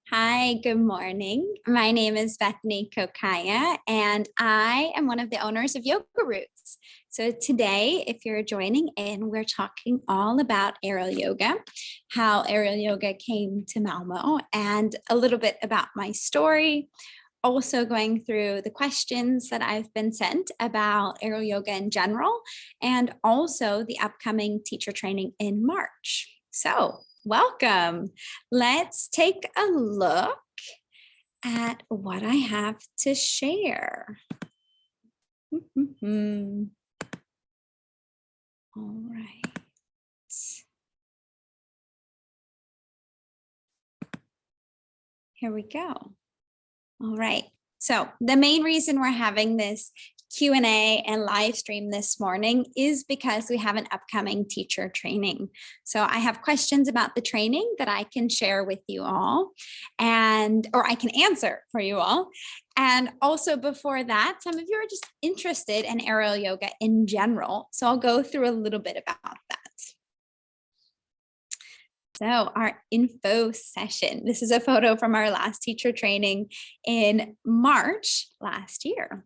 Hi, good morning. My name is Bethany Kokaya, and I am one of the owners of Yoga Roots. So today, if you're joining in, we're talking all about aerial yoga, how aerial yoga came to Malmo, and a little bit about my story. Also going through the questions that I've been sent about aerial yoga in general, and also the upcoming teacher training in March. So welcome. Let's take a look at what I have to share. All right. Here we go. All right. So the main reason we're having this Q&A and live stream this morning is because we have an upcoming teacher training. So I have questions about the training that I can share with you all or I can answer for you all. And also before that, some of you are just interested in aerial yoga in general. So I'll go through a little bit about that. So our info session, this is a photo from our last teacher training in March last year.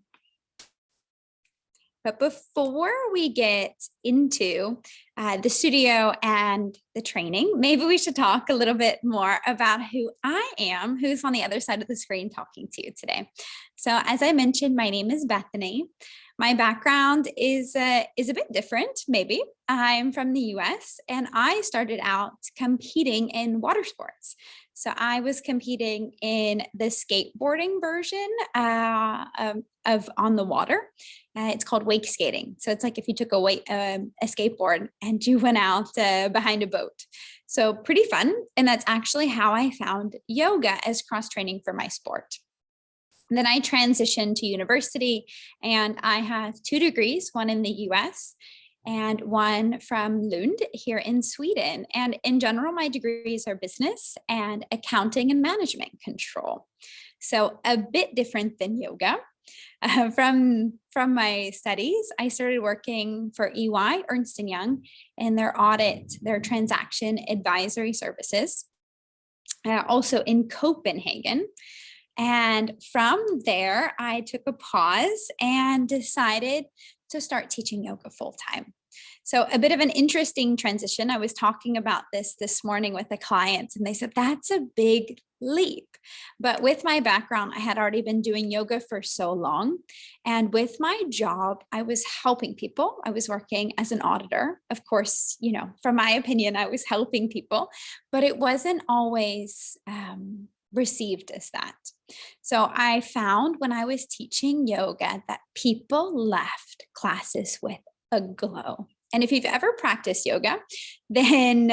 But before we get into the studio and the training, maybe we should talk a little bit more about who I am, who's on the other side of the screen talking to you today. So as I mentioned, my name is Bethany. My background is a bit different, maybe. I'm from the US and I started out competing in water sports. So I was competing in the skateboarding version of on the water. It's called wake skating. So it's like if you took a skateboard and you went out behind a boat. So pretty fun. And that's actually how I found yoga as cross training for my sport. Then I transitioned to university and I have 2 degrees, one in the US and one from Lund here in Sweden. And in general, my degrees are business and accounting and management control. So a bit different than yoga. From my studies, I started working for EY, Ernst & Young, in their transaction advisory services, also in Copenhagen. And from there, I took a pause and decided to start teaching yoga full time. So a bit of an interesting transition. I was talking about this morning with a client and they said, that's a big leap. But with my background, I had already been doing yoga for so long. And with my job, I was helping people. I was working as an auditor. Of course, from my opinion, I was helping people, but it wasn't always received as that. So I found when I was teaching yoga that people left classes with a glow. And if you've ever practiced yoga, then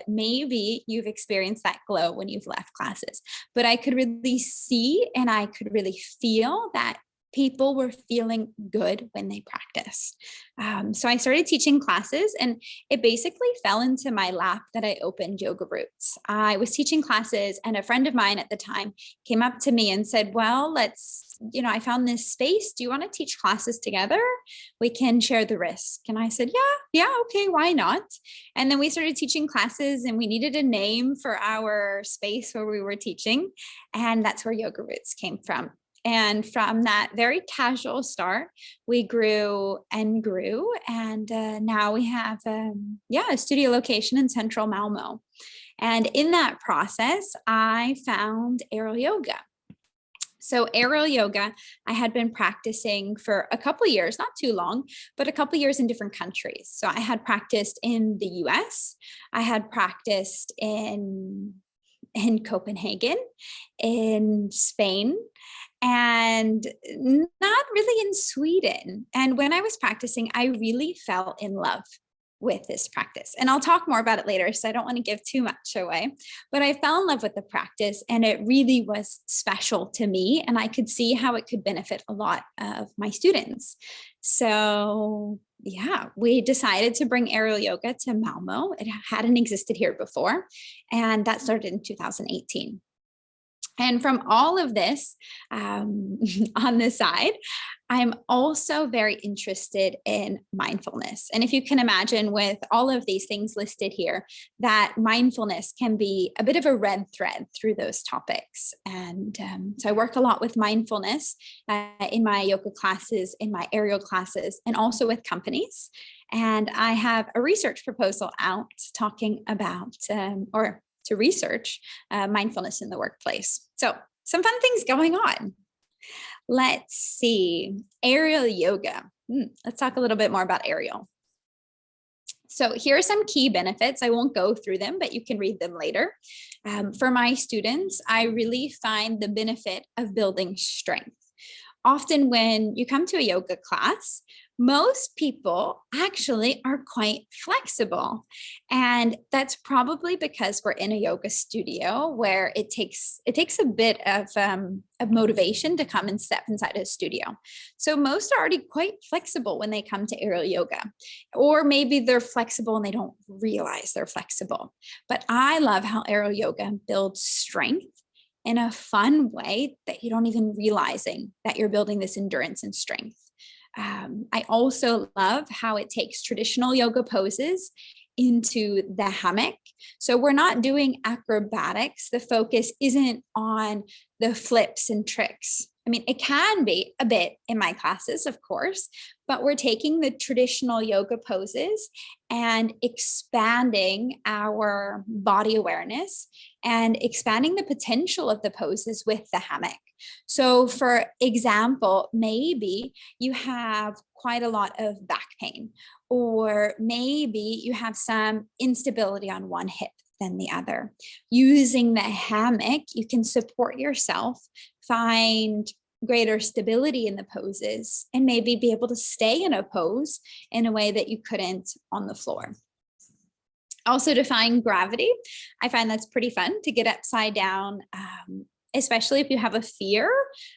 maybe you've experienced that glow when you've left classes. But I could really see and I could really feel that people were feeling good when they practiced. So I started teaching classes and it basically fell into my lap that I opened Yoga Roots. I was teaching classes and a friend of mine at the time came up to me and said, well, I found this space. Do you want to teach classes together? We can share the risk. And I said, yeah, okay, why not? And then we started teaching classes and we needed a name for our space where we were teaching. And that's where Yoga Roots came from. And from that very casual start, we grew and grew. And now we have, a studio location in central Malmo. And in that process, I found aerial yoga. So aerial yoga, I had been practicing for a couple of years, not too long, but a couple of years in different countries. So I had practiced in the US, I had practiced in Copenhagen, in Spain, and not really in Sweden. And when I was practicing, I really fell in love with this practice. And I'll talk more about it later, so I don't want to give too much away. But I fell in love with the practice and it really was special to me. And I could see how it could benefit a lot of my students. So we decided to bring aerial yoga to Malmo. It hadn't existed here before. And that started in 2018. And from all of this on the side, I'm also very interested in mindfulness. And if you can imagine with all of these things listed here, that mindfulness can be a bit of a red thread through those topics. And so I work a lot with mindfulness in my yoga classes, in my aerial classes, and also with companies. And I have a research proposal out talking about, or to research mindfulness in the workplace. So some fun things going on. Let's see, aerial yoga. Let's talk a little bit more about aerial. So here are some key benefits. I won't go through them, but you can read them later. For my students, I really find the benefit of building strength. Often when you come to a yoga class, most people actually are quite flexible. And that's probably because we're in a yoga studio where it takes a bit of motivation to come and step inside a studio. So most are already quite flexible when they come to aerial yoga, or maybe they're flexible and they don't realize they're flexible. But I love how aerial yoga builds strength in a fun way that you don't even realizing that you're building this endurance and strength. I also love how it takes traditional yoga poses into the hammock. So we're not doing acrobatics. The focus isn't on the flips and tricks. I mean, it can be a bit in my classes, of course, but we're taking the traditional yoga poses and expanding our body awareness and expanding the potential of the poses with the hammock. So for example, maybe you have quite a lot of back pain, or maybe you have some instability on one hip than the other. Using the hammock, you can support yourself, find greater stability in the poses, and maybe be able to stay in a pose in a way that you couldn't on the floor. Also, defying gravity. I find that's pretty fun to get upside down, especially if you have a fear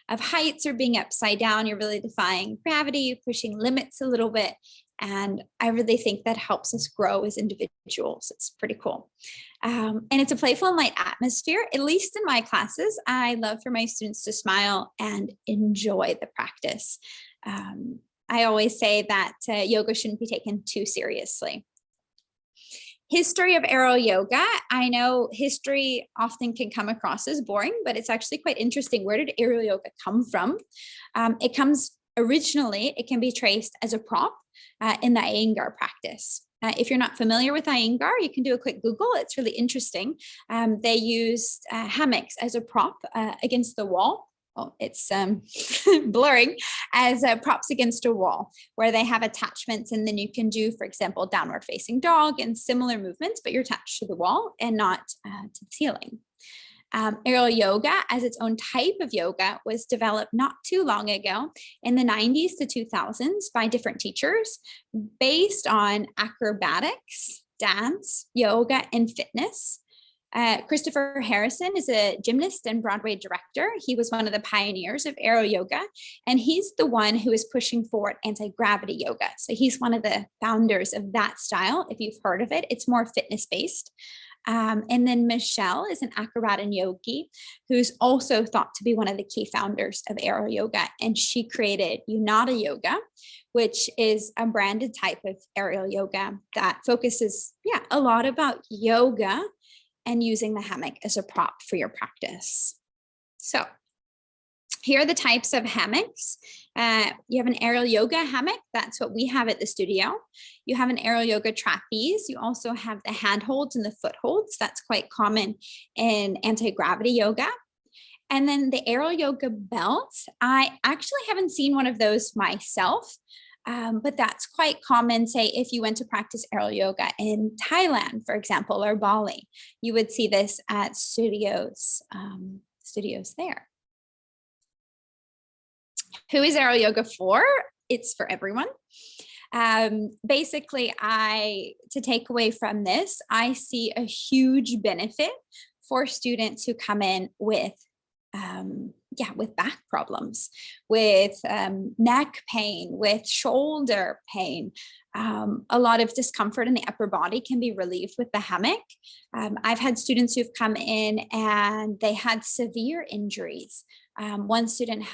of heights or being upside down. You're really defying gravity, you're pushing limits a little bit. And I really think that helps us grow as individuals. It's pretty cool. And it's a playful and light atmosphere. At least in my classes, I love for my students to smile and enjoy the practice. I always say that yoga shouldn't be taken too seriously. History of aerial yoga. I know history often can come across as boring, but it's actually quite interesting. Where did aerial yoga come from? It comes originally, it can be traced as a prop in the Iyengar practice. If you're not familiar with Iyengar, you can do a quick Google. It's really interesting. They used hammocks as a prop against the wall. Oh, it's blurring, as props against a wall where they have attachments, and then you can do, for example, downward facing dog and similar movements, but you're attached to the wall and not to the ceiling. Aerial yoga as its own type of yoga was developed not too long ago in the 90s to 2000s by different teachers based on acrobatics, dance, yoga, and fitness. Christopher Harrison is a gymnast and Broadway director. He was one of the pioneers of aerial yoga, and he's the one who is pushing forward anti-gravity yoga. So he's one of the founders of that style. If you've heard of it, it's more fitness-based. And then Michelle is an acrobat and yogi who's also thought to be one of the key founders of aerial yoga. And she created Unata Yoga, which is a branded type of aerial yoga that focuses, a lot about yoga and using the hammock as a prop for your practice. So here are the types of hammocks. You have an aerial yoga hammock. That's what we have at the studio. You have an aerial yoga trapeze. You also have the handholds and the footholds. That's quite common in anti-gravity yoga. And then the aerial yoga belt. I actually haven't seen one of those myself, but that's quite common. Say if you went to practice aerial yoga in Thailand, for example, or Bali, you would see this at studios there. Who is aerial yoga for? It's for everyone. Basically, to take away from this, I see a huge benefit for students who come in with with back problems, with neck pain, with shoulder pain. A lot of discomfort in the upper body can be relieved with the hammock. I've had students who've come in and they had severe injuries. One student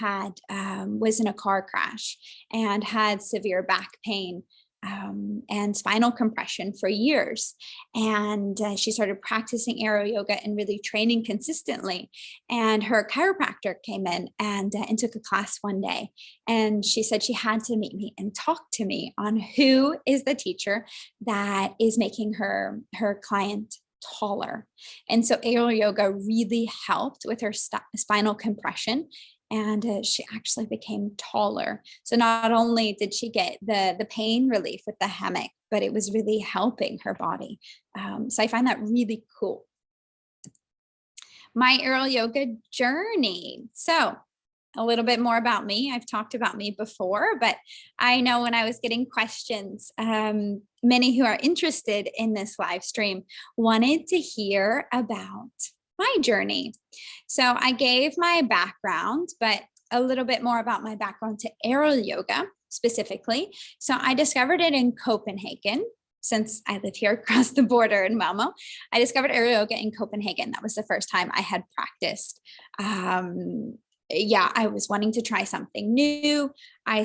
was in a car crash and had severe back pain and spinal compression for years. And she started practicing aerial yoga and really training consistently. And her chiropractor came in and took a class one day. And she said she had to meet me and talk to me on who is the teacher that is making her client taller. And so aerial yoga really helped with her spinal compression, and she actually became taller. So not only did she get the pain relief with the hammock, but it was really helping her body. So I find that really cool. My aerial yoga journey. So a little bit more about me. I've talked about me before, but I know when I was getting questions, many who are interested in this live stream wanted to hear about my journey. So I gave my background, but a little bit more about my background to aerial yoga specifically. So I discovered it in Copenhagen. Since I live here across the border in Malmo, I discovered aerial yoga in Copenhagen. That was the first time I had practiced. I was wanting to try something new. I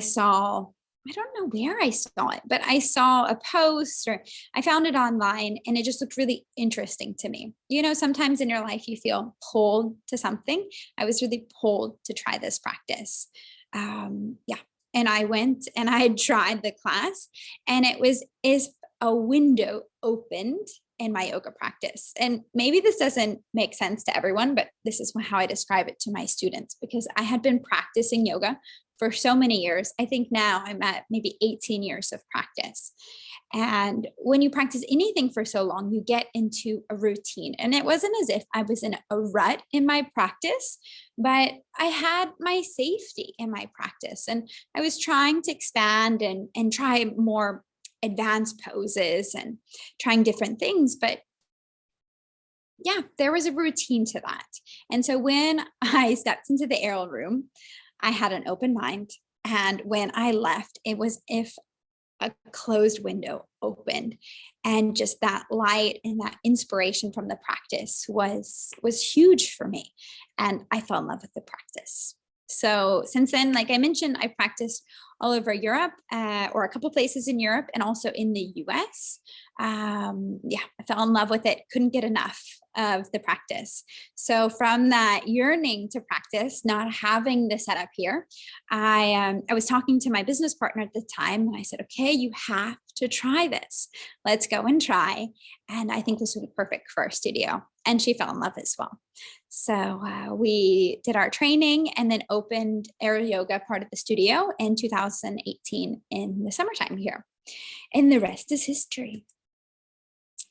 don't know where I saw it, but I saw a post or I found it online and it just looked really interesting to me. You know, sometimes in your life you feel pulled to something. I was really pulled to try this practice. And I went and I had tried the class, and it was as a window opened in my yoga practice. And maybe this doesn't make sense to everyone, but this is how I describe it to my students, because I had been practicing yoga for so many years. I think now I'm at maybe 18 years of practice. And when you practice anything for so long, you get into a routine. And it wasn't as if I was in a rut in my practice, but I had my safety in my practice. And I was trying to expand and try more advanced poses and trying different things. But yeah, there was a routine to that. And so when I stepped into the aerial room, I had an open mind. And when I left, it was if a closed window opened, and just that light and that inspiration from the practice was huge for me. And I fell in love with the practice. So since then, like I mentioned, I practiced all over Europe, or a couple places in Europe, and also in the US. I fell in love with it. Couldn't get enough of the practice. So from that yearning to practice, not having the setup here, I was talking to my business partner at the time, and I said, okay, you have to try this. Let's go and try. And I think this would be perfect for our studio. And she fell in love as well. So we did our training and then opened aerial yoga part of the studio in 2018 in the summertime here. And the rest is history.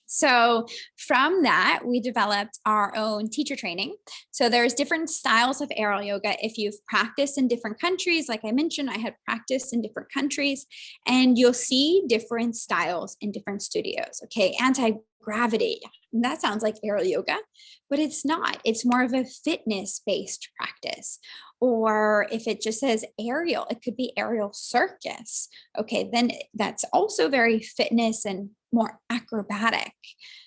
So from that, we developed our own teacher training. So there's different styles of aerial yoga. If you've practiced in different countries, like I mentioned, I had practiced in different countries, and you'll see different styles in different studios. Okay, anti-gravity, that sounds like aerial yoga, but it's not. It's more of a fitness-based practice. Or if it just says aerial, it could be aerial circus. Okay, then that's also very fitness and more acrobatic.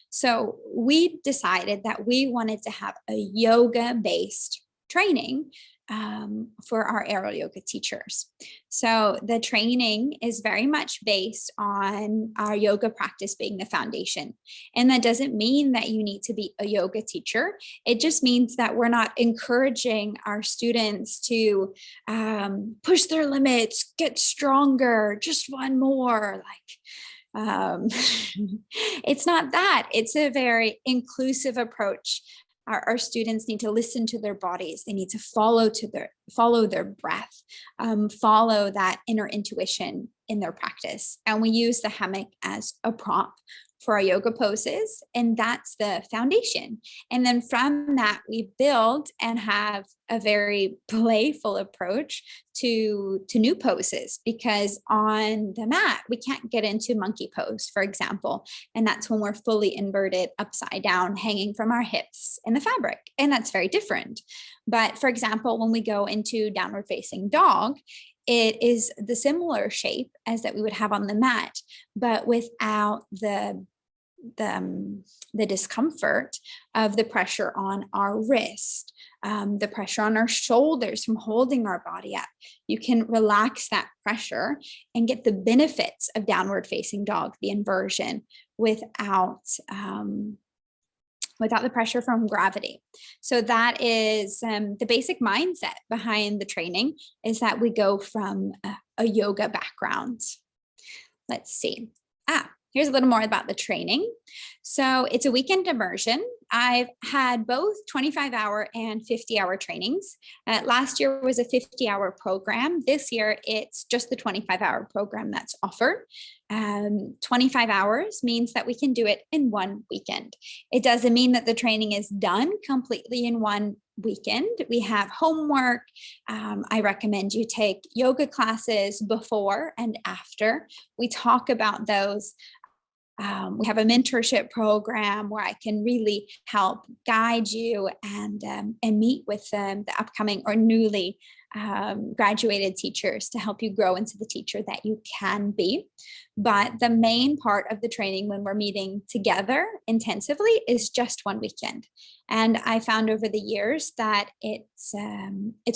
So we decided that we wanted to have a yoga-based training for our aerial yoga teachers. So the training is very much based on our yoga practice being the foundation. And that doesn't mean that you need to be a yoga teacher. It just means that we're not encouraging our students to push their limits, get stronger, just one more, it's not that. It's a very inclusive approach. Our students need to listen to their bodies. They need to follow their breath, follow that inner intuition in their practice. And we use the hammock as a prop for our yoga poses, and that's the foundation. And then from that, we build and have a very playful approach to new poses, because on the mat, we can't get into monkey pose, for example. And that's when we're fully inverted upside down, hanging from our hips in the fabric. And that's very different. But for example, when we go into downward facing dog, it is the similar shape as that we would have on the mat, but without the discomfort of the pressure on our wrist, the pressure on our shoulders from holding our body up. You can relax that pressure and get the benefits of downward facing dog, the inversion, without the pressure from gravity. So that is the basic mindset behind the training, is that we go from a yoga background. Let's see. Here's a little more about the training. So it's a weekend immersion. I've had both 25-hour and 50-hour trainings. Last year was a 50-hour program. This year, it's just the 25-hour program that's offered. 25 hours means that we can do it in one weekend. It doesn't mean that the training is done completely in one weekend. We have homework. I recommend you take yoga classes before and after. We talk about those. We have a mentorship program where I can really help guide you and meet with the upcoming or newly graduated teachers to help you grow into the teacher that you can be. But the main part of the training when we're meeting together intensively is just one weekend. And I found over the years that it's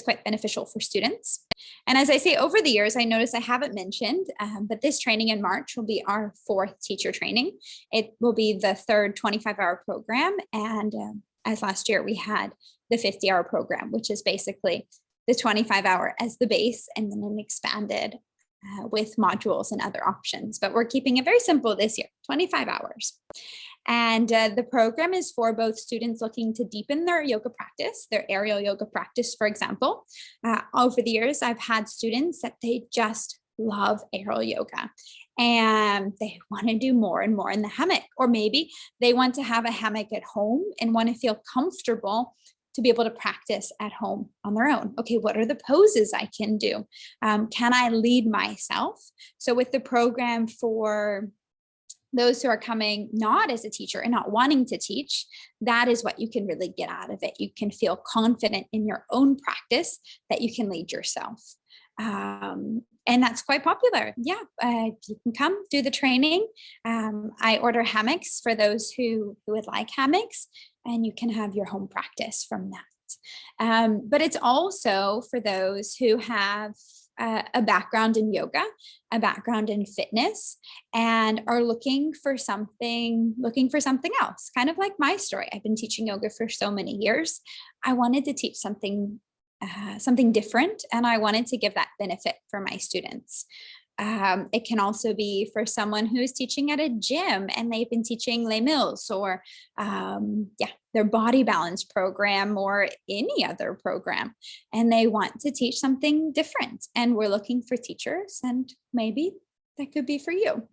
quite beneficial for students. And as I say, over the years, I noticed I haven't mentioned, but this training in March will be our 4th teacher training. It will be the 3rd 25-hour program. And as last year, we had the 50-hour program, which is basically the 25-hour as the base, and then an expanded with modules and other options. But we're keeping it very simple this year, 25 hours. And the program is for both students looking to deepen their yoga practice, their aerial yoga practice, for example. Over the years, I've had students that they just love aerial yoga and they want to do more and more in the hammock, or maybe they want to have a hammock at home and want to feel comfortable to be able to practice at home on their own. Okay, what are the poses I can do? Can I lead myself? So with the program for those who are coming not as a teacher and not wanting to teach, that is what you can really get out of it. You can feel confident in your own practice that you can lead yourself. And that's quite popular. Yeah, you can come do the training. I order hammocks for those who would like hammocks, and you can have your home practice from that. But it's also for those who have a background in yoga, a background in fitness, and are looking for something else. Kind of like my story. I've been teaching yoga for so many years. I wanted to teach something different, and I wanted to give that benefit for my students. It can also be for someone who's teaching at a gym and they've been teaching Les Mills or their body balance program or any other program, and they want to teach something different. And we're looking for teachers, and maybe that could be for you.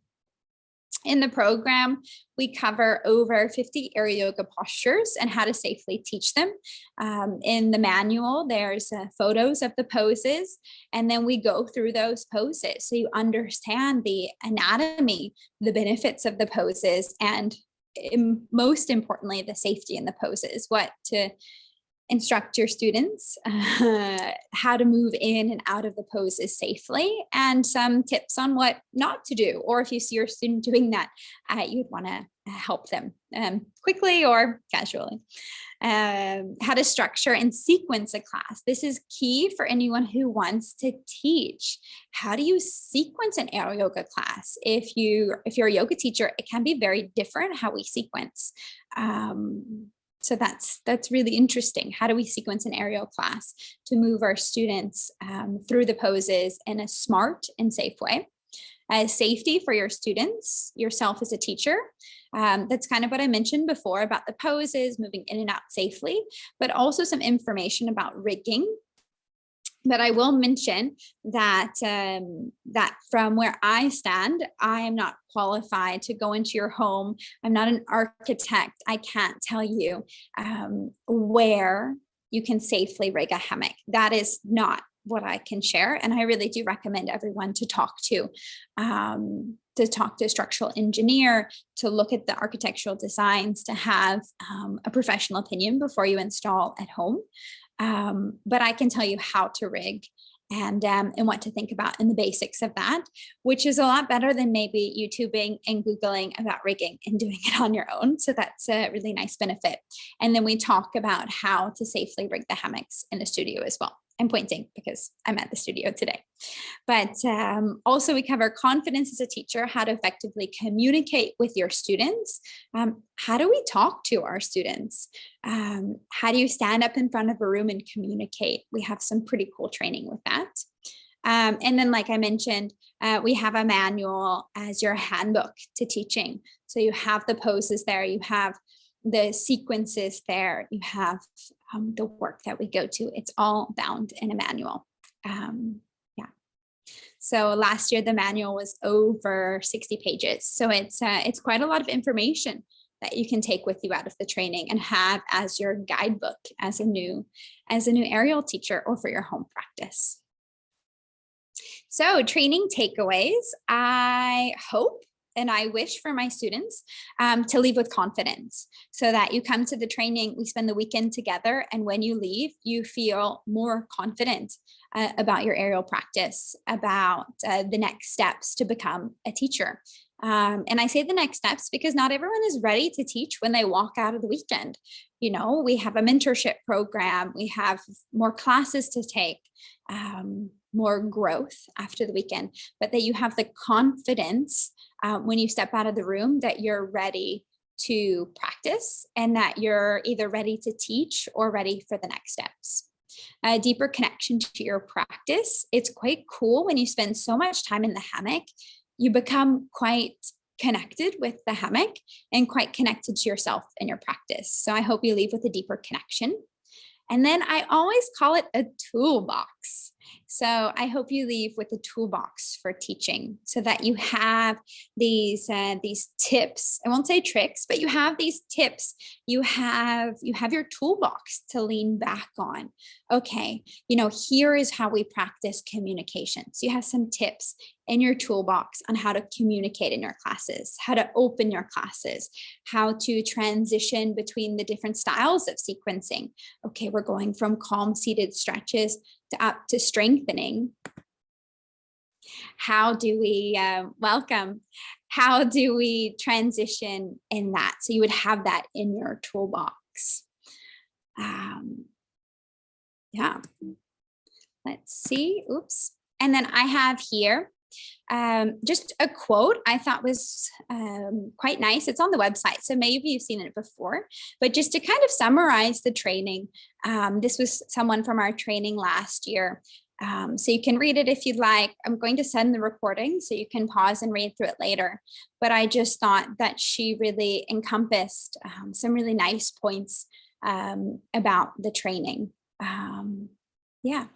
In the program, we cover over 50 aerial yoga postures and how to safely teach them. In the manual, there's photos of the poses, and then we go through those poses so you understand the anatomy, the benefits of the poses, and most importantly, the safety in the poses, what to instruct your students, how to move in and out of the poses safely, and some tips on what not to do. Or if you see your student doing that, you'd want to help them quickly or casually. How to structure and sequence a class. This is key for anyone who wants to teach. How do you sequence an aerial yoga class? If you're a yoga teacher, it can be very different how we sequence. So that's really interesting. How do we sequence an aerial class to move our students through the poses in a smart and safe way? Safety for your students, yourself as a teacher. That's kind of what I mentioned before about the poses, moving in and out safely, but also some information about rigging. But I will mention that that from where I stand, I am not qualified to go into your home. I'm not an architect. I can't tell you where you can safely rig a hammock. That is not what I can share. And I really do recommend everyone to talk to a structural engineer, to look at the architectural designs, to have a professional opinion before you install at home. But I can tell you how to rig and what to think about in the basics of that, which is a lot better than maybe YouTubing and Googling about rigging and doing it on your own. So that's a really nice benefit. And then we talk about how to safely rig the hammocks in the studio as well. I'm pointing because I'm at the studio today. But also we cover confidence as a teacher, how to effectively communicate with your students. How do we talk to our students? How do you stand up in front of a room and communicate? We have some pretty cool training with that. And then, like I mentioned, we have a manual as your handbook to teaching. So you have the poses there, you have the sequences there, you have the work that we go to. It's all bound in a manual. Yeah. So last year the manual was over 60 pages. So it's quite a lot of information that you can take with you out of the training and have as your guidebook as a new aerial teacher or for your home practice. So training takeaways, I hope and I wish for my students to leave with confidence, so that you come to the training, we spend the weekend together, and when you leave, you feel more confident about your aerial practice, about the next steps to become a teacher. And I say the next steps because not everyone is ready to teach when they walk out of the weekend. You know, we have a mentorship program, we have more classes to take, more growth after the weekend, but that you have the confidence when you step out of the room that you're ready to practice and that you're either ready to teach or ready for the next steps. A deeper connection to your practice. It's quite cool when you spend so much time in the hammock, you become quite connected with the hammock and quite connected to yourself and your practice. So I hope you leave with a deeper connection. And then I always call it a toolbox. So I hope you leave with a toolbox for teaching, so that you have these tips. I won't say tricks, but you have these tips. You have your toolbox to lean back on. Okay, you know, here is how we practice communication. So you have some tips in your toolbox on how to communicate in your classes, how to open your classes, how to transition between the different styles of sequencing. Okay, we're going from calm seated stretches to up to strengthening. How do we how do we transition in that? So you would have that in your toolbox. Yeah, let's see. Oops. And then I have here just a quote I thought was quite nice. It's on the website, so maybe you've seen it before, but just to kind of summarize the training, this was someone from our training last year. So you can read it if you'd like. I'm going to send the recording so you can pause and read through it later. But I just thought that she really encompassed some really nice points about the training. Yeah.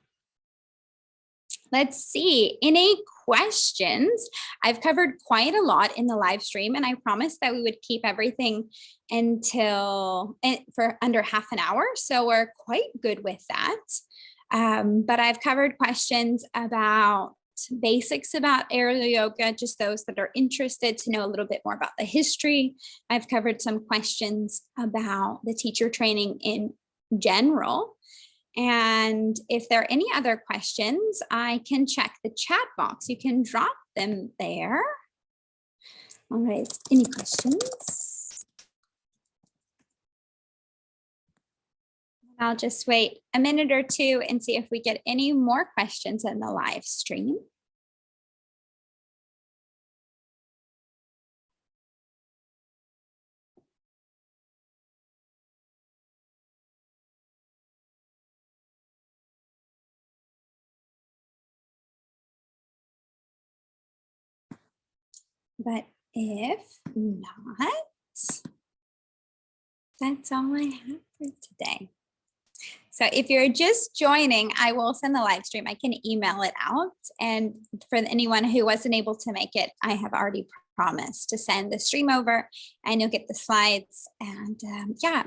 Let's see, any questions? I've covered quite a lot in the live stream, and I promised that we would keep everything for under half an hour. So we're quite good with that. But I've covered questions about basics about aerial yoga, just those that are interested to know a little bit more about the history. I've covered some questions about the teacher training in general. And if there are any other questions, I can check the chat box. You can drop them there. All right, any questions? I'll just wait a minute or two and see if we get any more questions in the live stream. But if not, that's all I have for today. So if you're just joining, I will send the live stream. I can email it out. And for anyone who wasn't able to make it, I have already promised to send the stream over and you'll get the slides and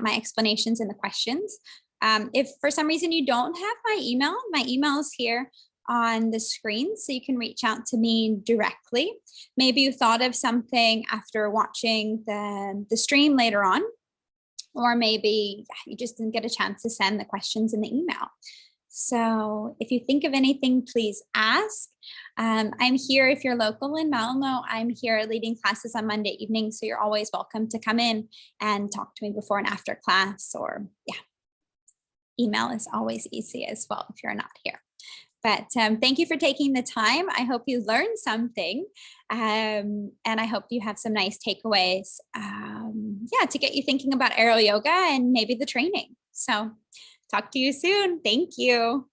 my explanations and the questions. If for some reason you don't have my email is here on the screen, so you can reach out to me directly. Maybe you thought of something after watching the stream later on, or maybe you just didn't get a chance to send the questions in the email. So if you think of anything, please ask. I'm here if you're local in Malmo. I'm here leading classes on Monday evening, so you're always welcome to come in and talk to me before and after class, or email is always easy as well if you're not here. But thank you for taking the time. I hope you learned something, and I hope you have some nice takeaways, to get you thinking about aerial yoga and maybe the training. So talk to you soon. Thank you.